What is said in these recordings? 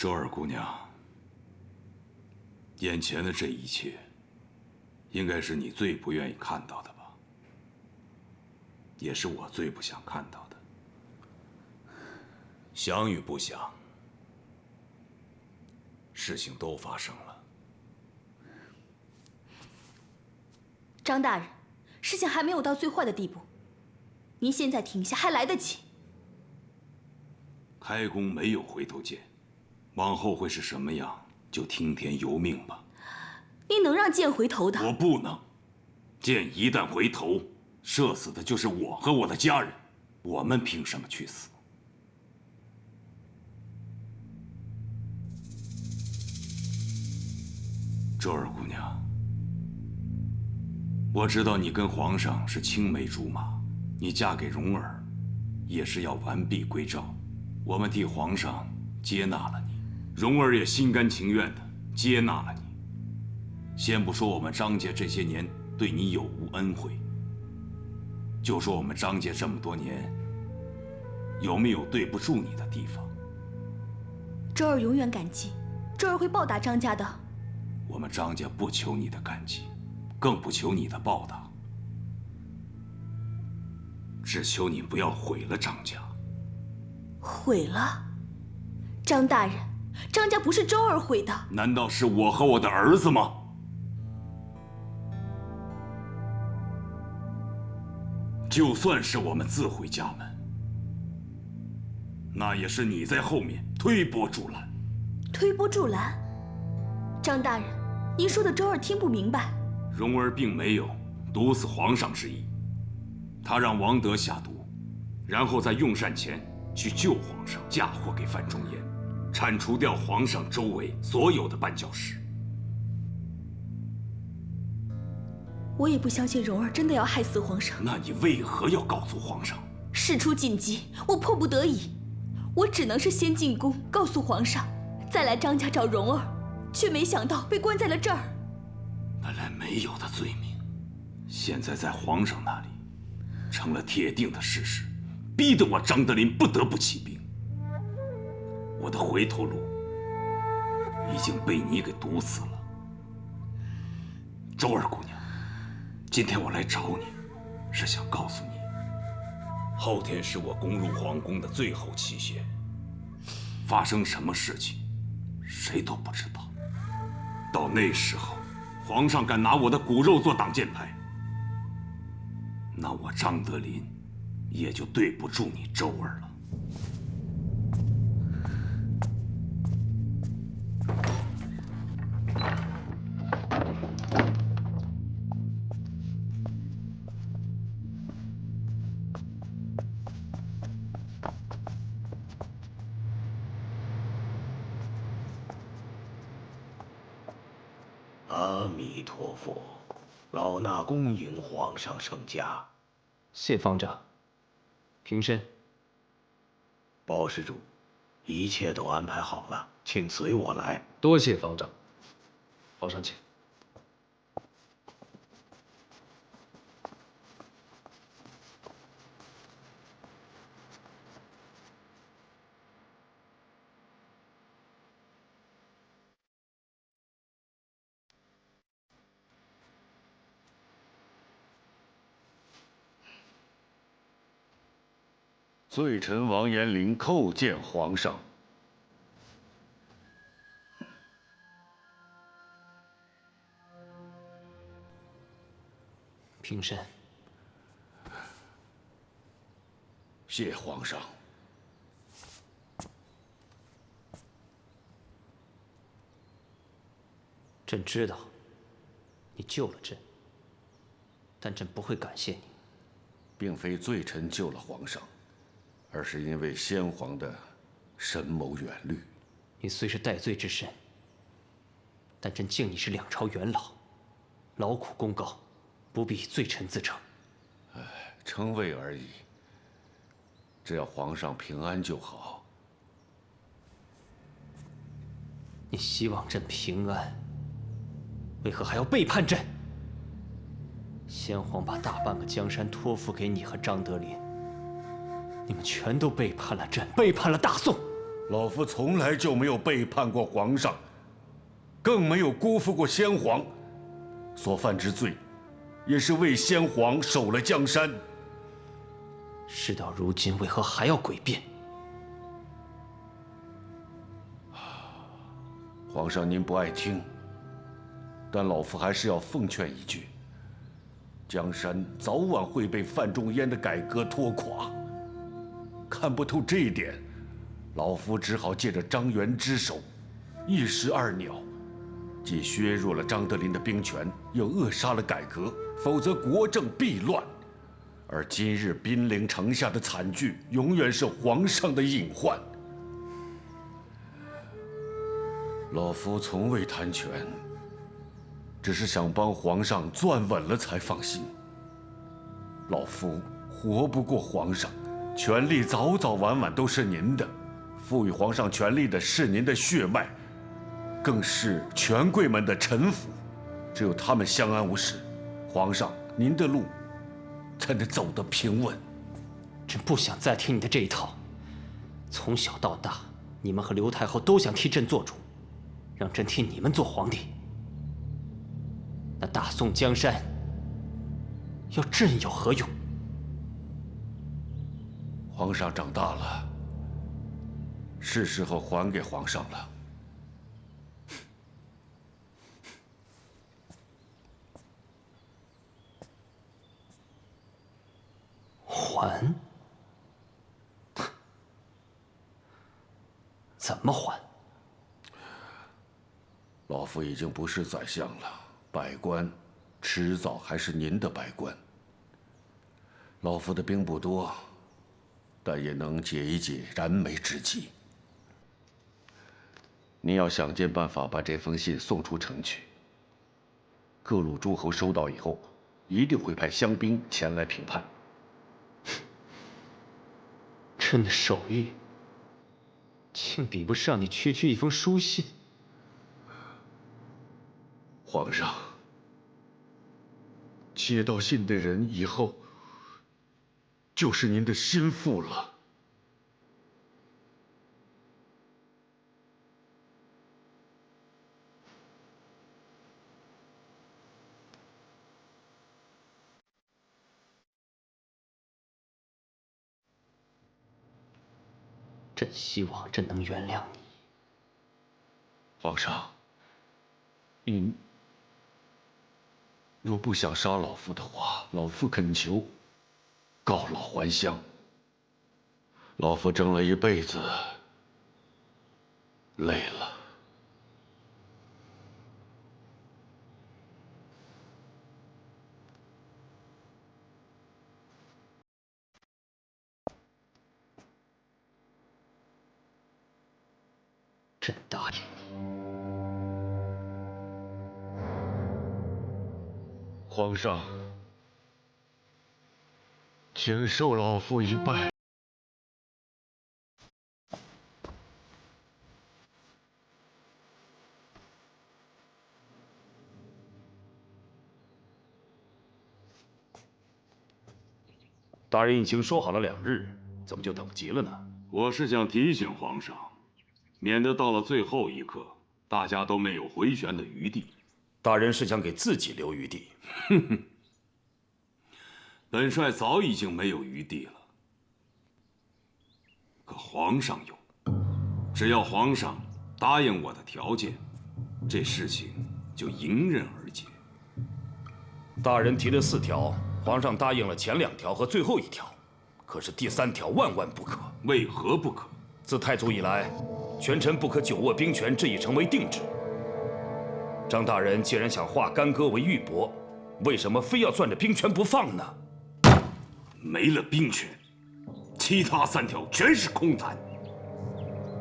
周二姑娘，眼前的这一切，应该是你最不愿意看到的吧？也是我最不想看到的。想与不想，事情都发生了。张大人，事情还没有到最坏的地步，您现在停下还来得及。开弓没有回头箭，往后会是什么样，就听天由命吧。您能让箭回头的？我不能。箭一旦回头，射死的就是我和我的家人，我们凭什么去死？周二姑娘，我知道你跟皇上是青梅竹马，你嫁给荣儿，也是要完璧归赵。我们替皇上接纳了你，荣儿也心甘情愿地接纳了你。先不说我们张家这些年对你有无恩惠，就说我们张家这么多年有没有对不住你的地方。周儿永远感激，周儿会报答张家的。我们张家不求你的感激，更不求你的报答，只求你不要毁了张家。毁了？张大人，张家不是周儿毁的。难道是我和我的儿子吗？就算是我们自毁家门，那也是你在后面推波助澜。推波助澜？张大人，您说的周儿听不明白。荣儿并没有毒死皇上之意，她让王德下毒，然后在用膳前去救皇上，嫁祸给范仲淹，铲除掉皇上周围所有的绊脚石。我也不相信荣儿真的要害死皇上。那你为何要告诉皇上？事出紧急，我迫不得已，我只能是先进宫告诉皇上，再来张家找荣儿，却没想到被关在了这儿。本来没有的罪名，现在在皇上那里成了铁定的事实，逼得我张德林不得不起兵。我的回头路已经被你给堵死了。周二姑娘，今天我来找你，是想告诉你，后天是我攻入皇宫的最后期限，发生什么事情，谁都不知道。到那时候，皇上敢拿我的骨肉做挡箭牌，那我张德林也就对不住你周儿了。阿弥陀佛，老衲恭迎皇上圣驾。谢方丈。平身。包施主，一切都安排好了，请随我来。多谢方丈。皇上请。罪臣王延龄叩见皇上。平身。谢皇上。朕知道你救了朕，但朕不会感谢你。并非罪臣救了皇上，而是因为先皇的深谋远虑。你虽是戴罪之身，但朕敬你是两朝元老，劳苦功高，不必以罪臣自称。称谓而已，只要皇上平安就好。你希望朕平安，为何还要背叛朕？先皇把大半个江山托付给你和张德林，你们全都背叛了朕，背叛了大宋。老夫从来就没有背叛过皇上，更没有辜负过先皇。所犯之罪，也是为先皇守了江山。事到如今，为何还要诡辩？皇上您不爱听，但老夫还是要奉劝一句：江山早晚会被范仲淹的改革拖垮。看不透这一点，老夫只好借着张元之手，一石二鸟，既削弱了张德林的兵权，又扼杀了改革，否则国政必乱。而今日兵临城下的惨剧，永远是皇上的隐患。老夫从未贪权，只是想帮皇上攥稳了才放心。老夫活不过皇上，权力早早晚晚都是您的，赋予皇上权力的是您的血脉，更是权贵们的臣服。只有他们相安无事，皇上您的路才能走得平稳。朕不想再听你的这一套。从小到大，你们和刘太后都想替朕做主，让朕替你们做皇帝。那大宋江山，要朕有何用？皇上长大了，是时候还给皇上了。还？怎么还？老夫已经不是宰相了，百官迟早还是您的百官。老夫的兵不多，但也能解一解燃眉之急。您要想尽办法把这封信送出城去。各路诸侯收到以后，一定会派乡兵前来评判。朕的手艺，竟比不上你区区一封书信。皇上，接到信的人以后，就是您的心腹了。朕希望朕能原谅你。皇上，您若不想杀老夫的话，老夫恳求告老还乡。老夫争了一辈子，累了。朕答应你。皇上，请受老夫一拜。大人已经说好了2日，怎么就等不及了呢？我是想提醒皇上，免得到了最后一刻，大家都没有回旋的余地。大人是想给自己留余地。哼哼，本帅早已经没有余地了，可皇上有。只要皇上答应我的条件，这事情就迎刃而解。大人提的4条，皇上答应了前2条和最后1条，可是第3条万万不可。为何不可？自太祖以来，权臣不可久握兵权，这已成为定制。张大人既然想化干戈为玉帛，为什么非要攥着兵权不放呢？没了兵权，其他3条全是空谈。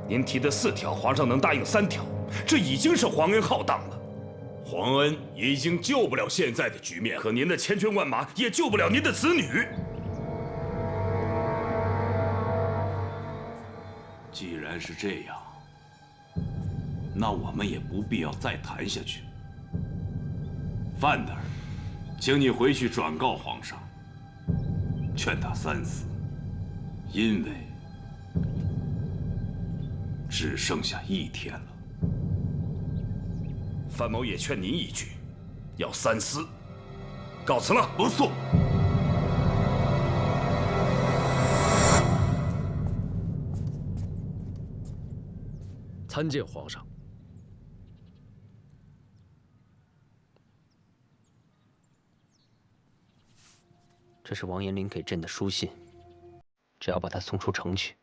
您提的4条，皇上能答应3条，这已经是皇恩浩荡了。皇恩已经救不了现在的局面，可您的千军万马也救不了您的子女。既然是这样，那我们也不必要再谈下去。范大人，请你回去转告皇上，劝他3思，因为只剩下1天了。范某也劝您一句，要三思。告辞了。不送。参见皇上。这是王延龄给朕的书信，只要把他送出城去，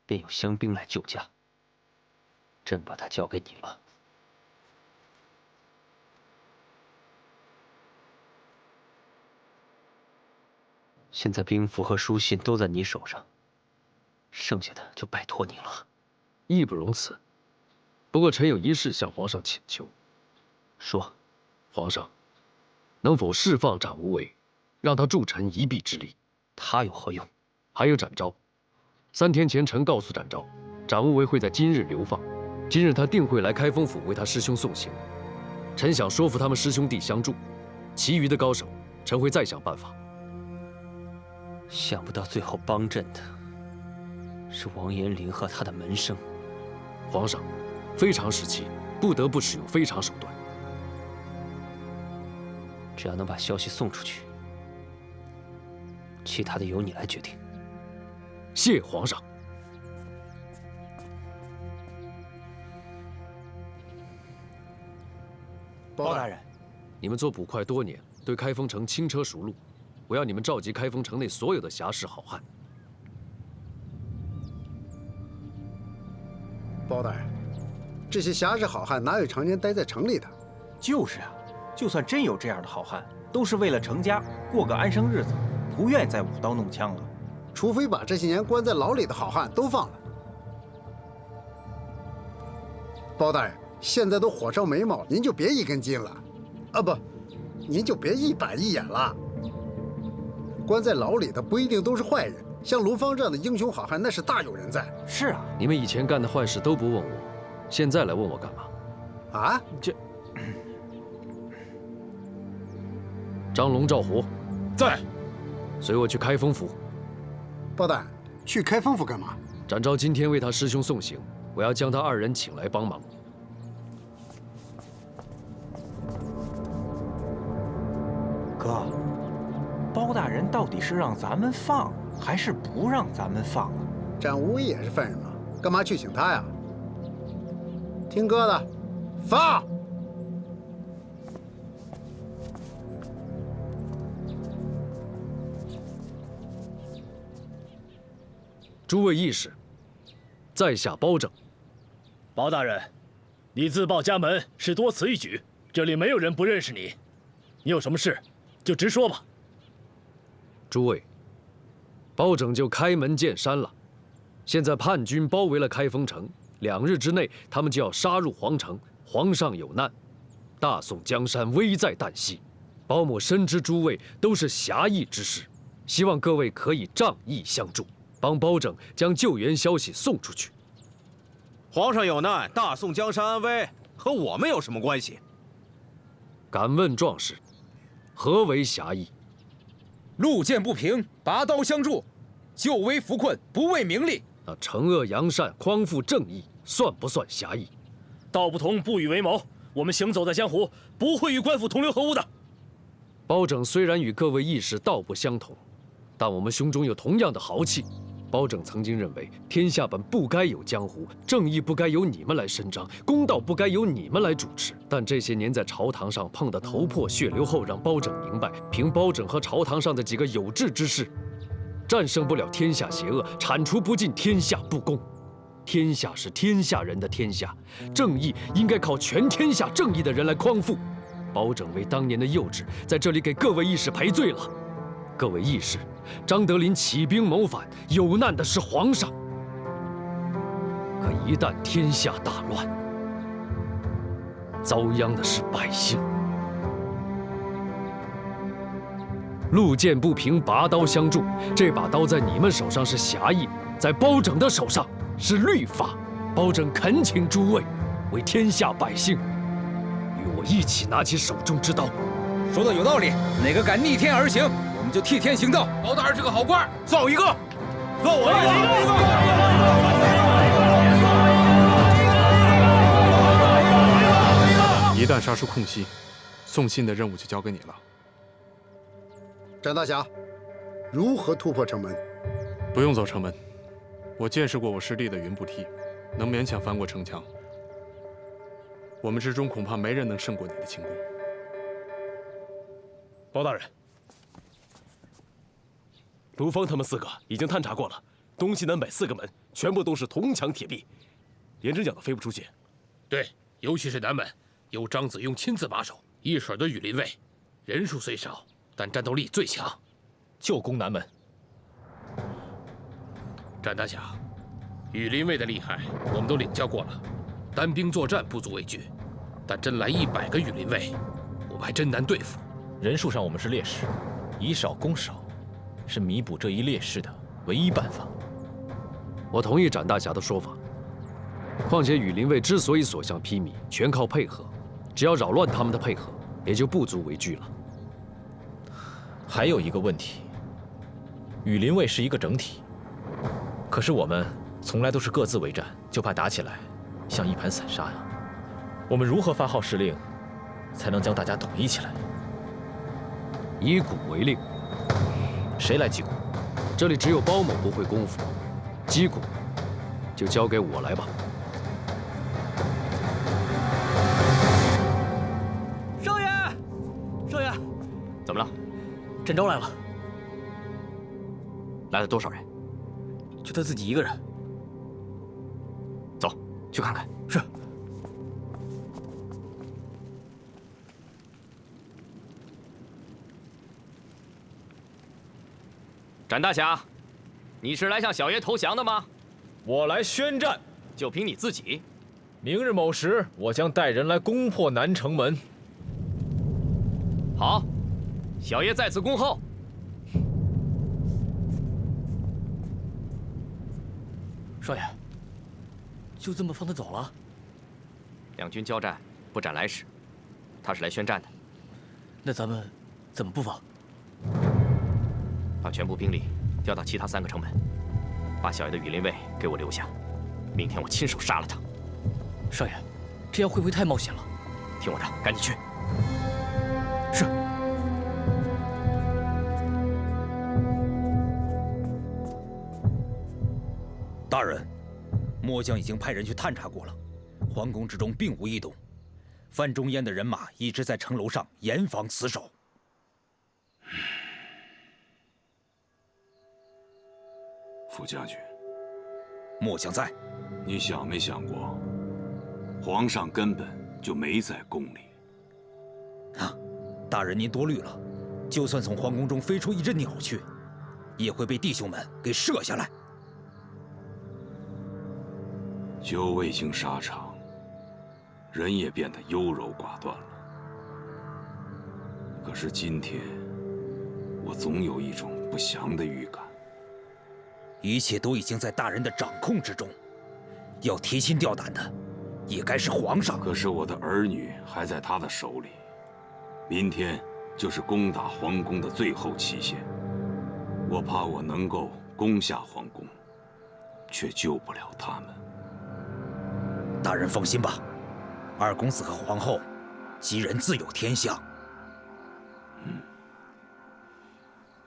便有乡兵来救驾。朕把他交给你了。现在兵符和书信都在你手上，剩下的就拜托你了。义不容辞。不过臣有一事向皇上请求。说，皇上，能否释放展无为，让他助臣一臂之力？他有何用？还有展昭。3天前，臣告诉展昭，展无为会在今日流放，今日他定会来开封府为他师兄送行。臣想说服他们师兄弟相助，其余的高手，臣会再想办法。想不到最后帮朕的是王延龄和他的门生。皇上，非常时期不得不使用非常手段。只要能把消息送出去，其他的由你来决定。谢皇上。包大人，你们做捕快多年，对开封城轻车熟路。我要你们召集开封城内所有的侠士好汉。包大人，这些侠士好汉哪有常年待在城里的？就是啊，就算真有这样的好汉，都是为了成家，过个安生日子，不愿意再舞刀弄枪了。除非把这些年关在牢里的好汉都放了。包大人，现在都火烧眉毛，您就别一根筋了，啊不，您就别一板一眼了。关在牢里的不一定都是坏人，像卢芳这样的英雄好汉那是大有人在。是啊，你们以前干的坏事都不问我，现在来问我干嘛？啊？张龙、赵虎，在。随我去开封府。包大人，去开封府干嘛？展昭今天为他师兄送行，我要将他2人请来帮忙。哥，包大人到底是让咱们放，还是不让咱们放啊？展无为也是犯人嘛，干嘛去请他呀？听哥的，放！诸位义士，在下包拯。包大人，你自报家门是多此一举，这里没有人不认识你。你有什么事，就直说吧。诸位，包拯就开门见山了。现在叛军包围了开封城，2日之内，他们就要杀入皇城。皇上有难，大宋江山危在旦夕。包某深知诸位都是侠义之士，希望各位可以仗义相助，帮包拯将救援消息送出去。皇上有难，大宋江山安危，和我们有什么关系？敢问壮士，何为侠义？路见不平，拔刀相助，救危扶困，不为名利。那惩恶扬善，匡扶正义，算不算侠义？道不同，不与为谋。我们行走在江湖，不会与官府同流合污的。包拯虽然与各位义士道不相同，但我们胸中有同样的豪气。包拯曾经认为，天下本不该有江湖，正义不该由你们来伸张，公道不该由你们来主持。但这些年在朝堂上碰得头破血流后，让包拯明白，凭包拯和朝堂上的几个有志之士，战胜不了天下邪恶，铲除不尽天下不公。天下是天下人的天下，正义应该靠全天下正义的人来匡扶。包拯为当年的幼稚，在这里给各位义士赔罪了。各位义士，张德林起兵谋反，有难的是皇上。可一旦天下大乱，遭殃的是百姓。路见不平，拔刀相助。这把刀在你们手上是侠义，在包拯的手上是律法。包拯恳请诸位为天下百姓，与我一起拿起手中之刀。说的有道理，哪个敢逆天而行，我们就替天行道。包大人是个好官，造一个，造我一个。一旦杀出空隙，送信的任务就交给你了。张大侠，如何突破城门？不用走城门，我见识过我师弟的云步梯，能勉强翻过城墙。我们之中恐怕没人能胜过你的轻功。包大人，卢芳他们4个已经探查过了，东西南北4个门全部都是铜墙铁壁，连只鸟都飞不出去。对，尤其是南门，由张子雍亲自把守，一水的羽林卫，人数虽少，但战斗力最强，就攻南门。战大侠，羽林卫的厉害我们都领教过了，单兵作战不足畏惧，但真来100个羽林卫，我们还真难对付。人数上我们是劣势，以少攻少，是弥补这一劣势的唯一办法。我同意展大侠的说法。况且羽林卫之所以所向披靡，全靠配合，只要扰乱他们的配合，也就不足为惧了。还有一个问题，羽林卫是一个整体，可是我们从来都是各自为战，就怕打起来像一盘散沙呀。我们如何发号施令，才能将大家统一起来？以鼓为令。谁来击鼓？这里只有包某不会功夫，击鼓就交给我来吧。少爷，少爷，怎么了？展昭来了。来了多少人？就他自己一个人。走，去看看。是。展大侠，你是来向小爷投降的吗？我来宣战。就凭你自己？明日某时，我将带人来攻破南城门。好，小爷在此恭候。少爷，就这么放他走了？两军交战，不斩来使，他是来宣战的。那咱们怎么不放？把全部兵力调到其他3个城门，把小爷的羽林卫给我留下。明天我亲手杀了他。少爷，这样会不会太冒险了？听我的，赶紧去。是。大人，末将已经派人去探查过了，皇宫之中并无异动，范仲淹的人马一直在城楼上严防死守。副将军，末将在。你想没想过，皇上根本就没在宫里。啊，大人您多虑了。就算从皇宫中飞出一只鸟去，也会被弟兄们给射下来。酒未经沙场，人也变得优柔寡断了。可是今天，我总有一种不祥的预感。一切都已经在大人的掌控之中，要提心吊胆的，也该是皇上。可是我的儿女还在他的手里，明天就是攻打皇宫的最后期限。我怕我能够攻下皇宫，却救不了他们。大人放心吧，二公子和皇后，吉人自有天相。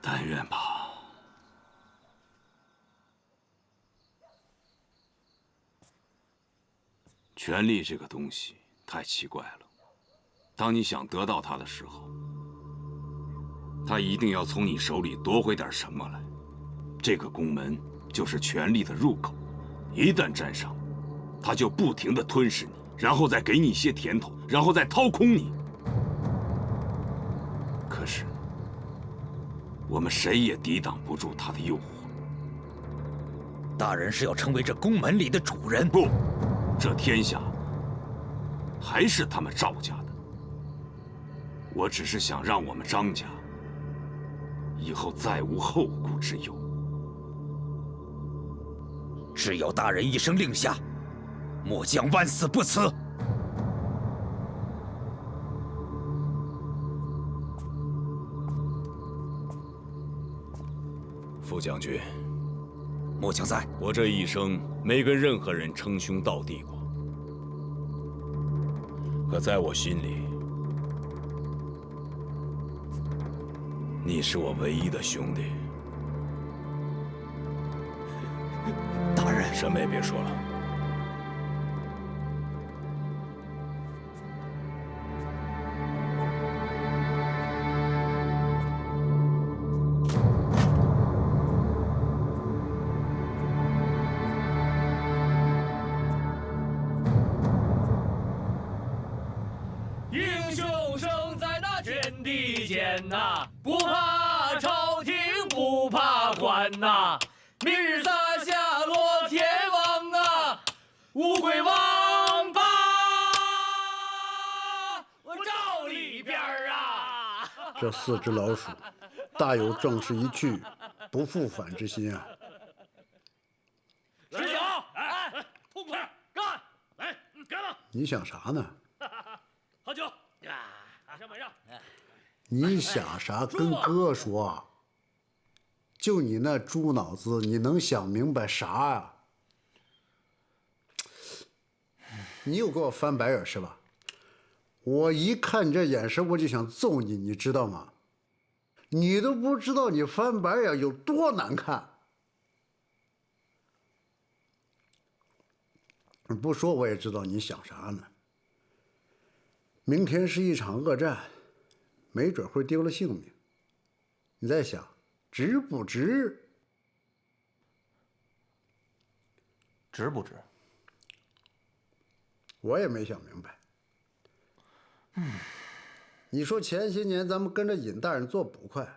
但愿吧。权力这个东西太奇怪了，当你想得到它的时候，它一定要从你手里夺回点什么来。这个宫门就是权力的入口，一旦沾上，它就不停地吞噬你，然后再给你一些甜头，然后再掏空你。可是，我们谁也抵挡不住它的诱惑。大人是要成为这宫门里的主人？不，这天下还是他们赵家的。我只是想让我们张家以后再无后顾之忧。只要大人一声令下，末将万死不辞。副将军，末将在。我这一生没跟任何人称兄道弟过，可在我心里，你是我唯一的兄弟。大人，什么也别说了。英雄生在那天地间呐，不怕朝廷，不怕官呐。明日撒下落天王啊，乌龟王八，我照里边啊。这4只老鼠，大有正是一去不复返之心啊！十九，哎，痛快干！来，干了！你想啥呢？喝酒，马上马上。你想啥？跟哥说。就你那猪脑子，你能想明白啥呀？你又给我翻白眼是吧？我一看你这眼神，我就想揍你，你知道吗？你都不知道你翻白眼有多难看。不说我也知道你想啥呢。明天是一场恶战，没准会丢了性命。你在想值不值？值不值？我也没想明白。你说前些年咱们跟着尹大人做捕快，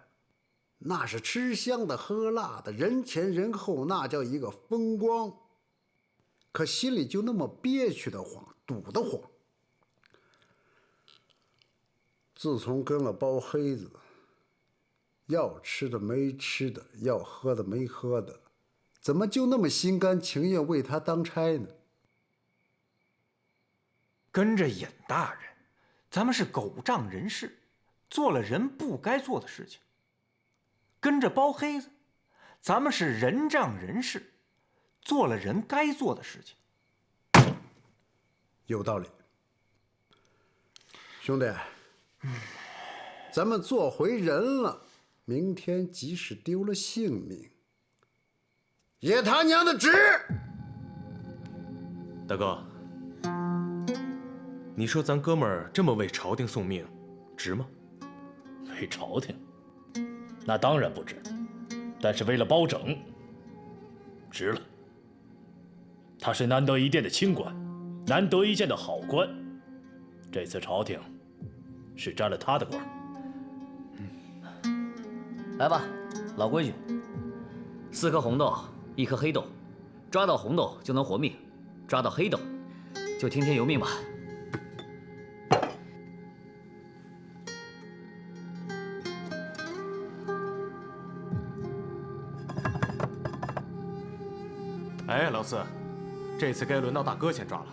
那是吃香的喝辣的，人前人后那叫一个风光，可心里就那么憋屈的慌，堵得慌。自从跟了包黑子，要吃的没吃的，要喝的没喝的，怎么就那么心甘情愿为他当差呢？跟着尹大人，咱们是狗仗人势，做了人不该做的事情；跟着包黑子，咱们是人仗人势，做了人该做的事情。有道理，兄弟，咱们做回人了，明天即使丢了性命，也他娘的值！大哥，你说咱哥们儿这么为朝廷送命，值吗？为朝廷，那当然不值。但是为了包拯，值了。他是难得一见的清官，难得一见的好官。这次朝廷是沾了他的光。来吧，老规矩，4颗红豆，1颗黑豆，抓到红豆就能活命，抓到黑豆就听天由命吧。哎，老四，这次该轮到大哥先抓了。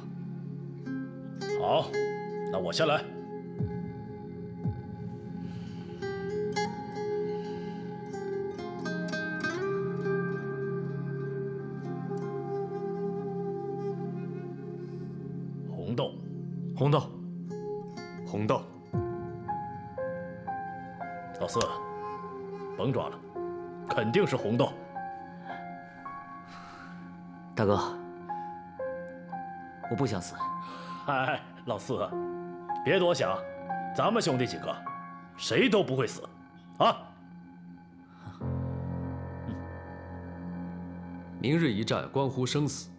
好，那我先来。红豆，红豆，红豆。老四，甭抓了，肯定是红豆。大哥，我不想死。哎，老四，别多想，咱们兄弟几个，谁都不会死，啊！明日一战关乎生死，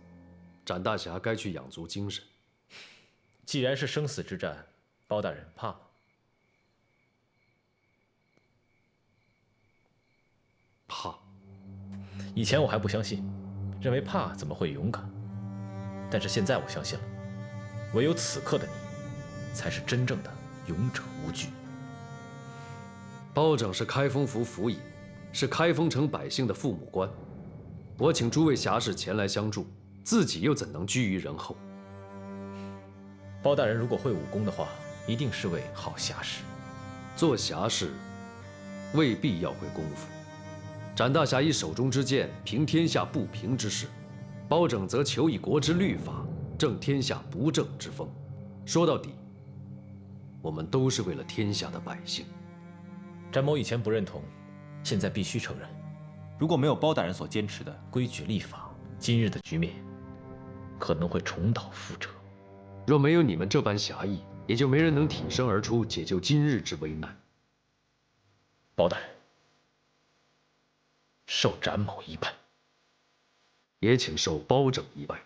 展大侠该去养足精神。既然是生死之战，包大人怕吗？怕。以前我还不相信，认为怕怎么会勇敢？但是现在我相信了，唯有此刻的你，才是真正的勇者无惧。包拯是开封府府尹，是开封城百姓的父母官。我请诸位侠士前来相助，自己又怎能居于人后？包大人如果会武功的话，一定是位好侠士。做侠士，未必要会功夫。展大侠以手中之剑平天下不平之事，包拯则求以国之律法正天下不正之风。说到底，我们都是为了天下的百姓。詹某以前不认同，现在必须承认。如果没有包大人所坚持的规矩立法，今日的局面可能会重蹈覆辙。若没有你们这般侠义，也就没人能挺身而出解救今日之危难。包大人，受詹某一拜，也请受包拯一拜。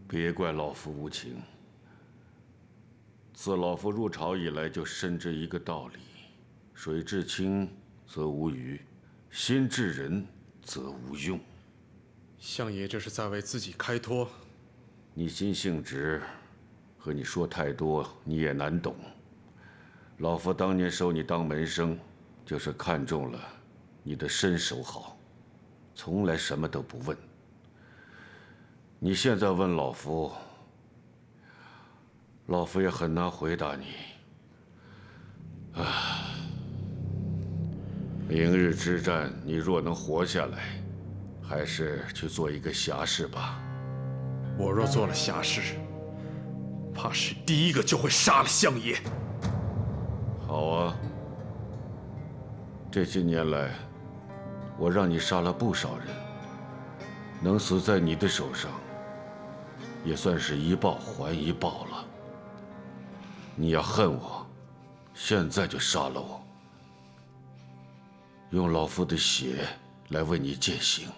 别怪老夫无情。自老夫入朝以来，就深知一个道理：水至清则无鱼，心至仁则无用。相爷这是在为自己开脱。你心性直，和你说太多你也难懂。老夫当年收你当门生，就是看中了你的身手好，从来什么都不问。你现在问老夫，老夫也很难回答你。明日之战，你若能活下来，还是去做一个侠士吧。我若做了侠士，怕是第一个就会杀了相爷。好啊，这些年来，我让你杀了不少人，能死在你的手上，也算是一报还一报了。你要恨我，现在就杀了我，用老夫的血来为你践行。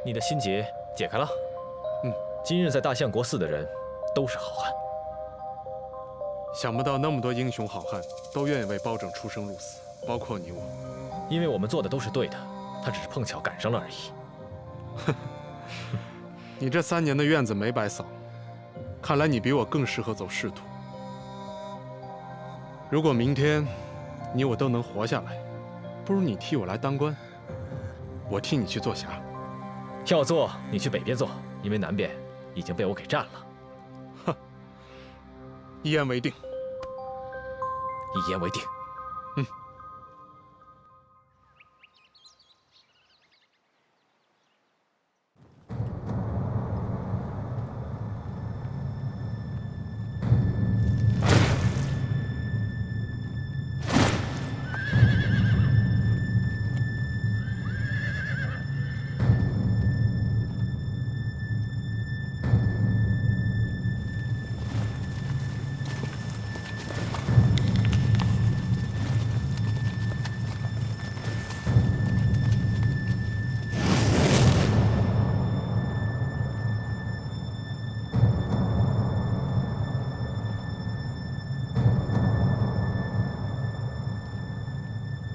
你的心结解开了。今日在大相国寺的人都是好汉。想不到那么多英雄好汉都愿意为包拯出生入死，包括你我。因为我们做的都是对的，他只是碰巧赶上了而已。你这3年的院子没白扫，看来你比我更适合走仕途。如果明天你我都能活下来，不如你替我来当官，我替你去做侠。要做你去北边做，因为南边已经被我给占了。哼，一言为定。一言为定。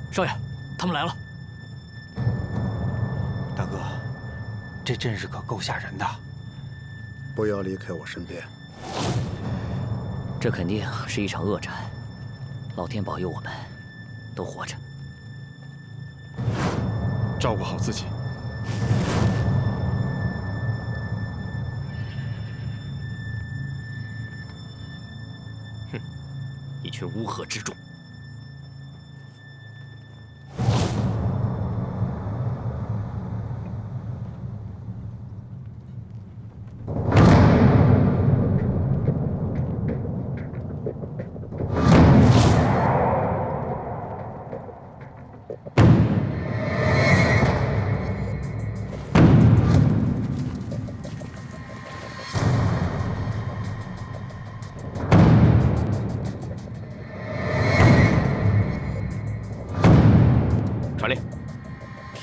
少爷，他们来了。大哥，这阵势可够吓人的。不要离开我身边。这肯定是一场恶战，老天保佑我们都活着。照顾好自己。哼，一群乌合之众。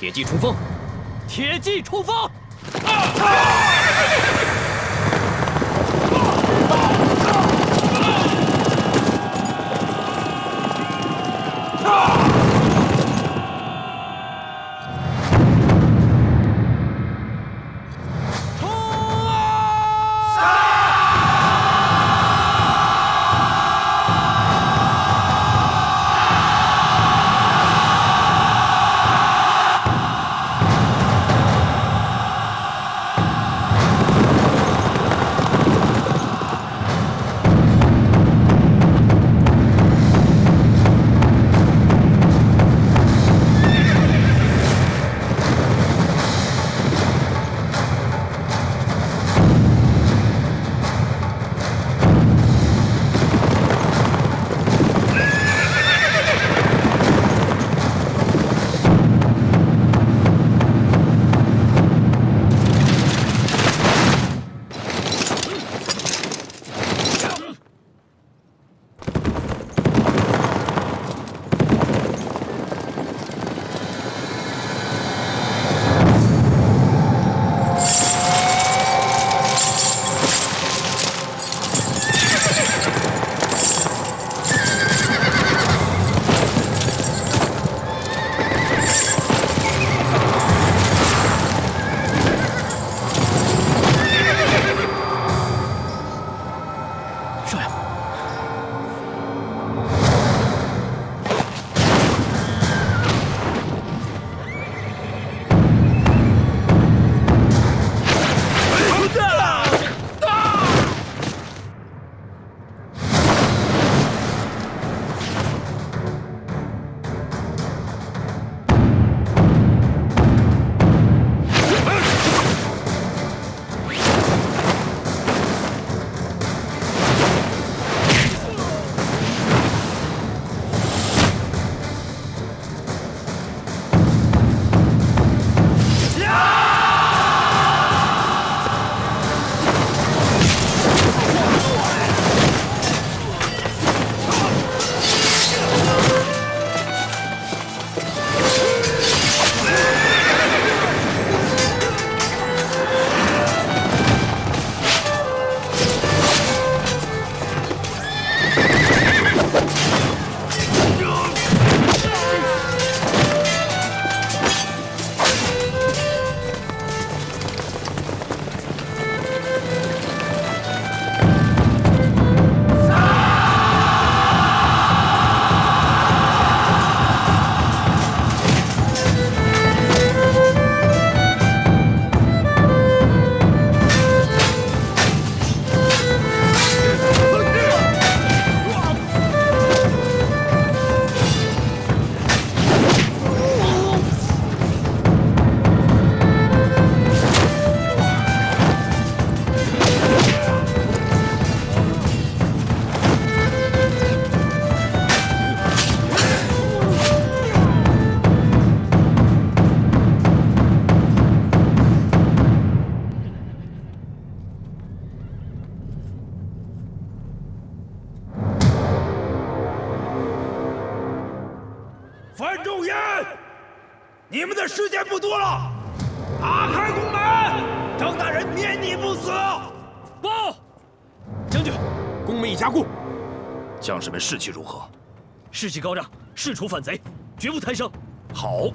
铁骑冲锋！铁骑冲锋！范仲淹，你们的时间不多了，打开宫门，张大人免你不死。报，将军，宫门已加固，将士们士气如何？士气高涨，誓除反贼，绝不贪生。好，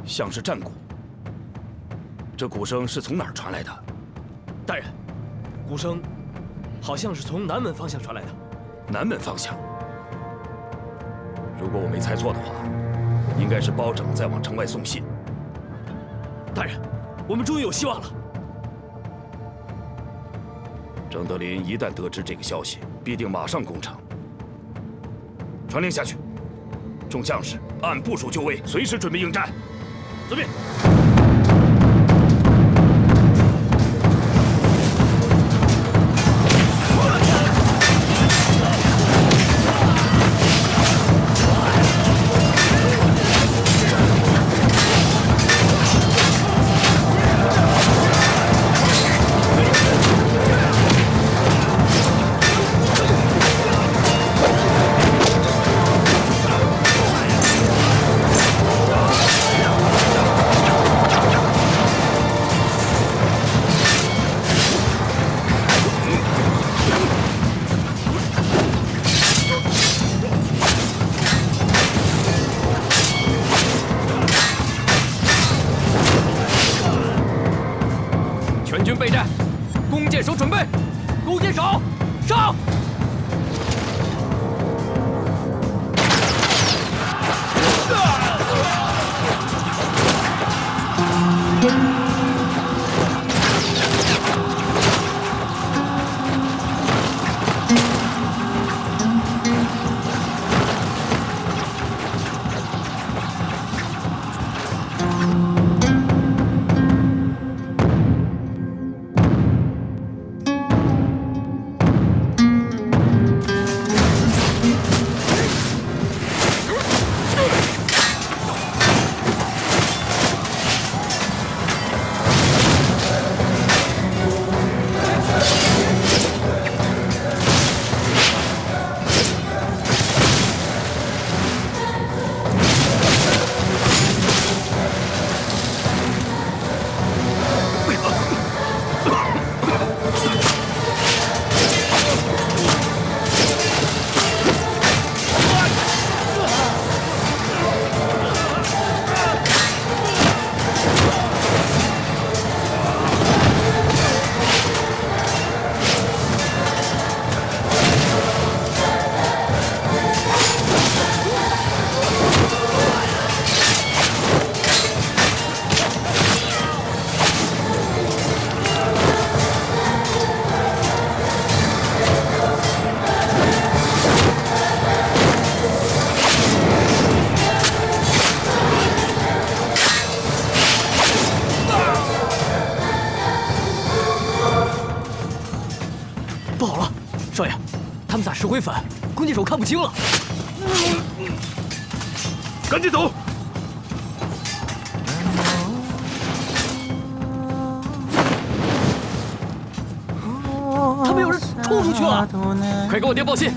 像是战鼓。这鼓声是从哪儿传来的？大人，鼓声好像是从南门方向传来的。南门方向。如果我没猜错的话，应该是包拯在往城外送信。大人，我们终于有希望了。郑德林一旦得知这个消息，必定马上攻城。传令下去，众将士按部署就位，随时准备应战。遵命。军备战，弓箭手准备，弓箭手上！不好了，少爷，他们撒石灰粉，弓箭手看不清了。赶紧走！他们有人冲出去了，快给我电报信！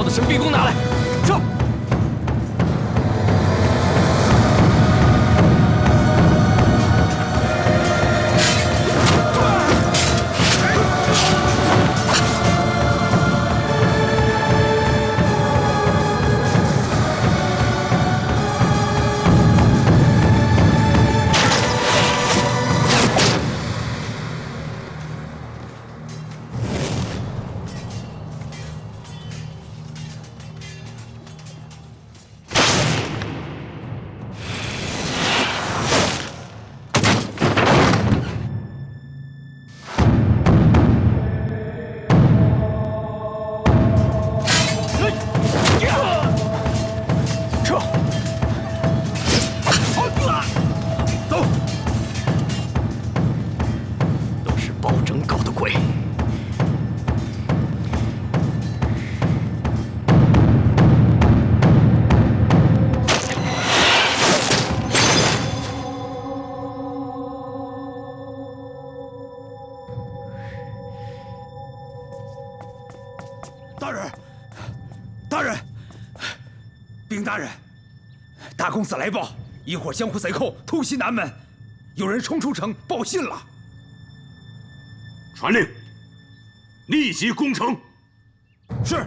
神臂弓拿来，上！大人，禀大人，大公子来报，一伙江湖贼寇突袭南门，有人冲出城报信了。传令，立即攻城。是。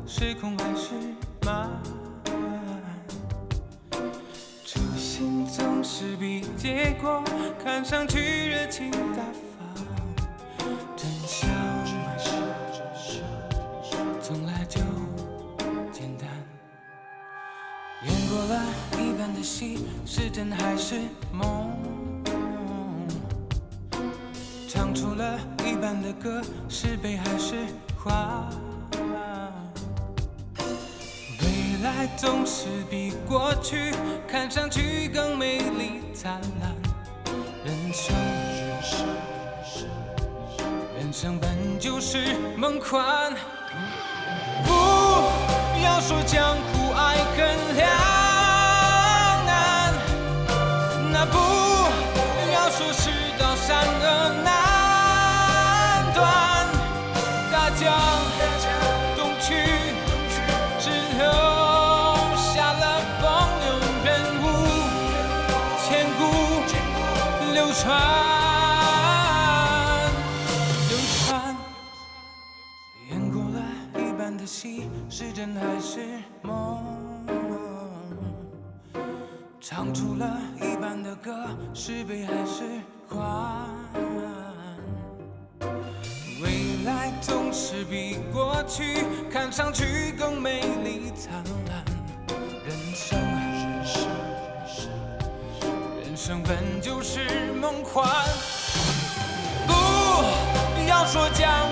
是空还是满？初心总是比结果看上去热情大方，真相从来就简单。演过了一般的戏，是真还是梦？唱出了一般的歌，是悲还是欢？未来总是比过去看上去更美丽灿烂。人生本就是梦宽，不要说江湖爱恨两难，那不要说世道善恶难断。大江东去，只留下了风流人物，千古流传。戏是真还是梦？唱出了一般的歌，是悲还是欢？未来总是比过去看上去更美丽灿烂。人生本就是梦宽，不要说江